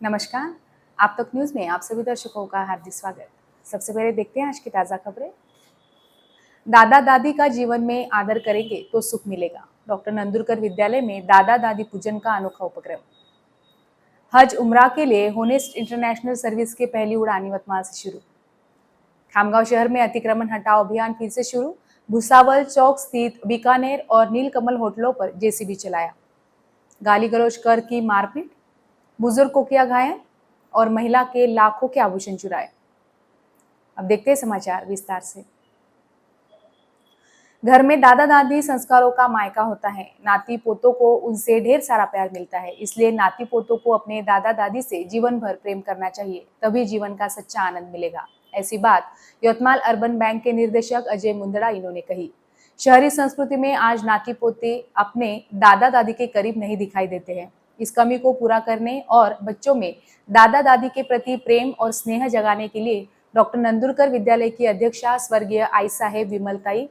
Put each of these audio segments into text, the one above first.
नमस्कार। आप तक न्यूज़ में आप सभी दर्शकों का हार्दिक स्वागत। सबसे पहले देखते हैं आज की ताज़ा खबरें। दादा दादी का जीवन में आदर करेंगे तो सुख मिलेगा। डॉक्टर नंदुरकर विद्यालय में दादा दादी पूजन का अनोखा उपक्रम। हज उम्रा के लिए होनेस्ट इंटरनेशनल सर्विस की पहली उड़ान यवतमाल से शुरू। खामगांव शहर में अतिक्रमण हटाओ अभियान फिर से शुरू। भुसावल चौक स्थित बीकानेर और नीलकमल होटलों पर जेसीबी चलाया। गाली गलौज कर की मारपीट, बुजुर्ग को किया घायल और महिला के लाखों के आभूषण चुराए। अब देखते हैं समाचार विस्तार से। घर में दादा दादी संस्कारों का मायका होता है। नाती पोतों को उनसे ढेर सारा प्यार मिलता है, इसलिए नाती पोतों को अपने दादा दादी से जीवन भर प्रेम करना चाहिए, तभी जीवन का सच्चा आनंद मिलेगा। ऐसी बात यवतमाल अर्बन बैंक के निर्देशक अजय मुंदड़ा इन्होंने कही। शहरी संस्कृति में आज नाती पोते अपने दादा दादी के करीब नहीं दिखाई देते हैं। इस कमी को पूरा करने और बच्चों में दादा दादी के प्रति प्रेम और स्नेह जगाने के लिए डॉक्टर नंदुरकर विद्यालय की अध्यक्षा स्वर्गीय आई साहेब विमलताई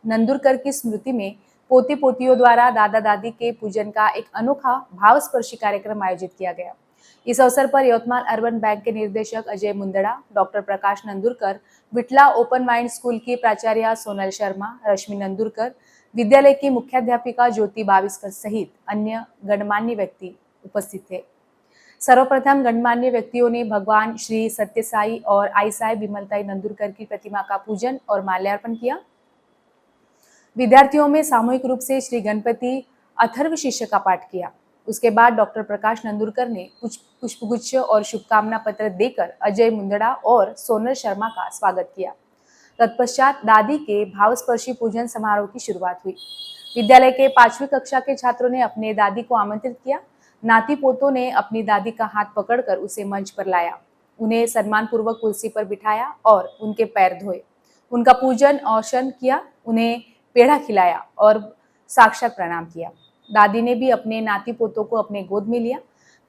नंदुरकर की स्मृति में पोते पोतियों द्वारा दादा दादी के पूजन का एक अनोखा भावस्पर्शी कार्यक्रम आयोजित किया गया। इस अवसर पर यवतमाल अर्बन बैंक के निर्देशक अजय मुंदड़ा, डॉक्टर प्रकाश नंदुरकर, विटला ओपन माइंड स्कूल की प्राचार्य सोनल शर्मा, रश्मि नंदुरकर, विद्यालय की मुख्याध्यापिका ज्योति बाविस्कर सहित अन्य गणमान्य व्यक्ति उपस्थित थे। सर्वप्रथम गणमान्य व्यक्तियों ने भगवान श्री सत्यसाई और आई साहेब विमलताई नंदुरकर की प्रतिमा का पूजन और माल्यार्पण किया। विद्यार्थियों में सामूहिक रूप से श्री गणपति अथर्व शिष्य का पाठ किया। उसके बाद डॉक्टर प्रकाश नंदुरकर ने कुछ पुष्पगुच्छ और शुभकामना पत्र देकर अजय मुंदड़ा और सोनल शर्मा का स्वागत किया। तत्पश्चात दादी के भावस्पर्शी पूजन समारोह की शुरुआत हुई। विद्यालय के 5वीं कक्षा के छात्रों ने अपने दादी को आमंत्रित किया। नाती पोतों ने अपनी दादी का हाथ पकड़कर उसे मंच पर लाया, उन्हें सम्मानपूर्वक कुर्सी पर बिठाया और उनके पैर धोए, उनका पूजन औषण किया, उन्हें पेड़ा खिलाया और साक्षात प्रणाम किया। दादी ने भी अपने नाती पोतों को अपने गोद में लिया।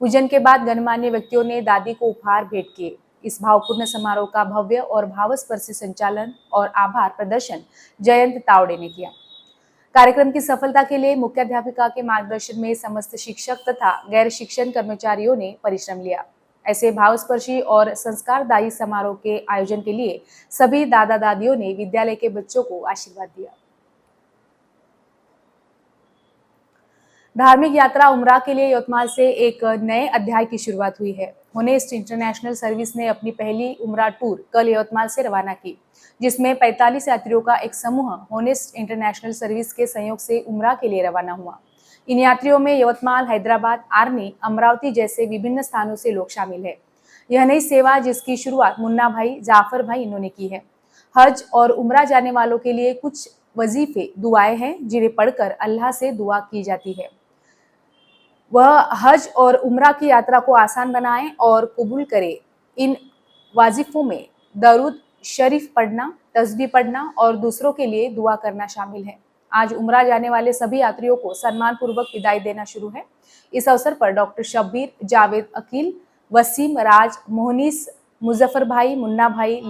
पूजन के बाद गणमान्य व्यक्तियों ने दादी को उपहार भेंट किए। इस भावपूर्ण समारोह का भव्य और भावस्पर्शी संचालन और आभार प्रदर्शन जयंत तावड़े ने किया। कार्यक्रम की सफलता के लिए मुख्याध्यापिका के मार्गदर्शन में समस्त शिक्षक तथा गैर शिक्षण कर्मचारियों ने परिश्रम लिया। ऐसे भावस्पर्शी और संस्कारदायी समारोह के आयोजन के लिए सभी दादा दादियों ने विद्यालय के बच्चों को आशीर्वाद दिया। धार्मिक यात्रा उमरा के लिए यवतमाल से एक नए अध्याय की शुरुआत हुई है। होनेस्ट इंटरनेशनल सर्विस ने अपनी पहली उमरा टूर कल यवतमाल से रवाना की, जिसमें 45 यात्रियों का एक समूह होनेस्ट इंटरनेशनल सर्विस के सहयोग से उमरा के लिए रवाना हुआ। इन यात्रियों में यवतमाल, हैदराबाद, आर्मी, अमरावती जैसे विभिन्न स्थानों से लोग शामिल है। यह नई सेवा जिसकी शुरुआत मुन्ना भाई, जाफर भाई इन्होंने की है। हज और उमरा जाने वालों के लिए कुछ वजीफे, दुआएं हैं जिन्हें पढ़कर अल्लाह से दुआ की जाती है। वह हज और उमरा की यात्रा को आसान बनाए और कबूल करे। इन वाजिफों में दरूद शरीफ पढ़ना, तस्बीह पढ़ना और दूसरों के लिए दुआ करना शामिल है। आज उमरा जाने वाले सभी यात्रियों को सम्मानपूर्वक विदाई देना शुरू है। इस अवसर पर डॉक्टर शब्बीर, जावेद अकील, वसीम, राज, मोहनीस, मुजफ्फर भाई, मुन्ना भाई,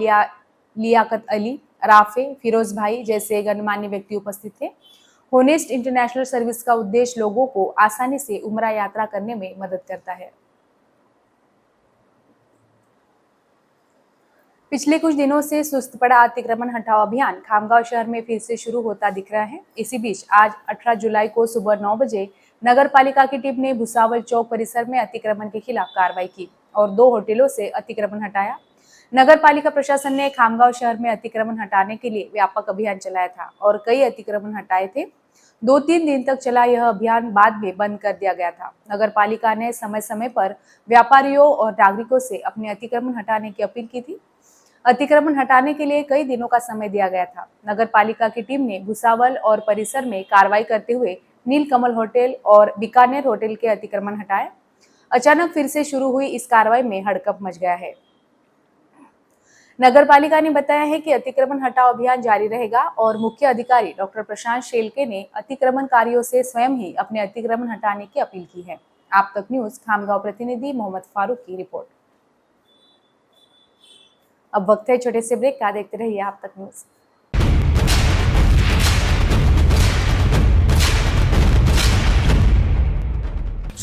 लियाकत अली, राफे, फिरोज भाई जैसे गणमान्य व्यक्ति उपस्थित थे। होनेस्ट इंटरनेशनल सर्विस का उद्देश्य लोगों को आसानी से उमरा यात्रा करने में मदद करता है। पिछले कुछ दिनों से सुस्त पड़ा अतिक्रमण हटाओ अभियान खामगांव शहर में फिर से शुरू होता दिख रहा है। इसी बीच आज 18 जुलाई को सुबह 9 बजे नगर पालिका की टीम ने भुसावल चौक परिसर में अतिक्रमण के खिलाफ कार्रवाई की और 2 होटलों से अतिक्रमण हटाया। नगर पालिका प्रशासन ने खामगांव शहर में अतिक्रमण हटाने के लिए व्यापक अभियान चलाया था और कई अतिक्रमण हटाए थे। 2-3 दिन तक चला यह अभियान बाद में बंद कर दिया गया था। नगर पालिका ने समय समय पर व्यापारियों और नागरिकों से अपने अतिक्रमण हटाने की अपील की थी। अतिक्रमण हटाने के लिए कई दिनों का समय दिया गया था। नगर पालिका की टीम ने भुसावल और परिसर में कार्रवाई करते हुए नीलकमल होटल और बीकानेर होटल के अतिक्रमण हटाए। अचानक फिर से शुरू हुई इस कार्रवाई में हड़कंप मच गया है। नगर पालिका ने बताया है कि अतिक्रमण हटाओ अभियान जारी रहेगा और मुख्य अधिकारी डॉक्टर प्रशांत शेलके ने अतिक्रमणकारियों से स्वयं ही अपने अतिक्रमण हटाने की अपील की है। आप तक न्यूज खामगांव प्रतिनिधि मोहम्मद फारूक की रिपोर्ट। अब वक्त है छोटे से ब्रेक का, देखते रहिए आप तक न्यूज।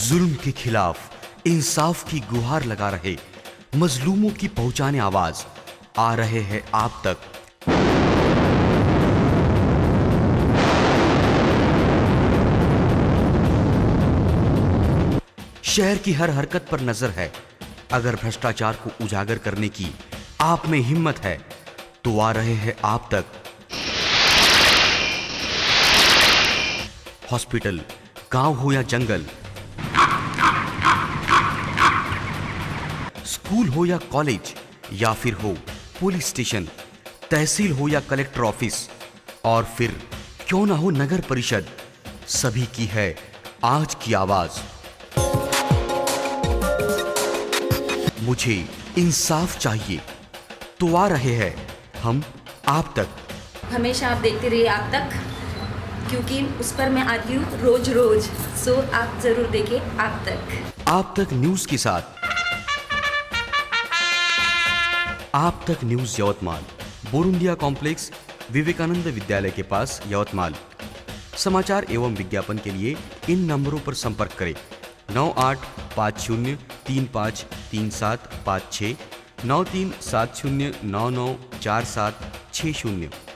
जुल्म के खिलाफ इंसाफ की गुहार लगा रहे मजलूमों की पहुंचाने आवाज आ रहे हैं आप तक। शहर की हर हरकत पर नजर है। अगर भ्रष्टाचार को उजागर करने की आप में हिम्मत है तो आ रहे हैं आप तक। हॉस्पिटल, गांव हो या जंगल, स्कूल हो या कॉलेज, या फिर हो पुलिस स्टेशन, तहसील हो या कलेक्टर ऑफिस, और फिर क्यों ना हो नगर परिषद, सभी की है आज की आवाज। मुझे इंसाफ चाहिए तो आ रहे हैं हम आप तक। हमेशा आप देखते रहिए आप तक, क्योंकि उस पर मैं आती हूँ रोज रोज। सो आप जरूर देखिए आप तक न्यूज के साथ। आप तक न्यूज यवतमाल, बोरुंडिया कॉम्प्लेक्स, विवेकानंद विद्यालय के पास, यवतमाल। समाचार एवं विज्ञापन के लिए इन नंबरों पर संपर्क करें: 9850353756, 9370994760।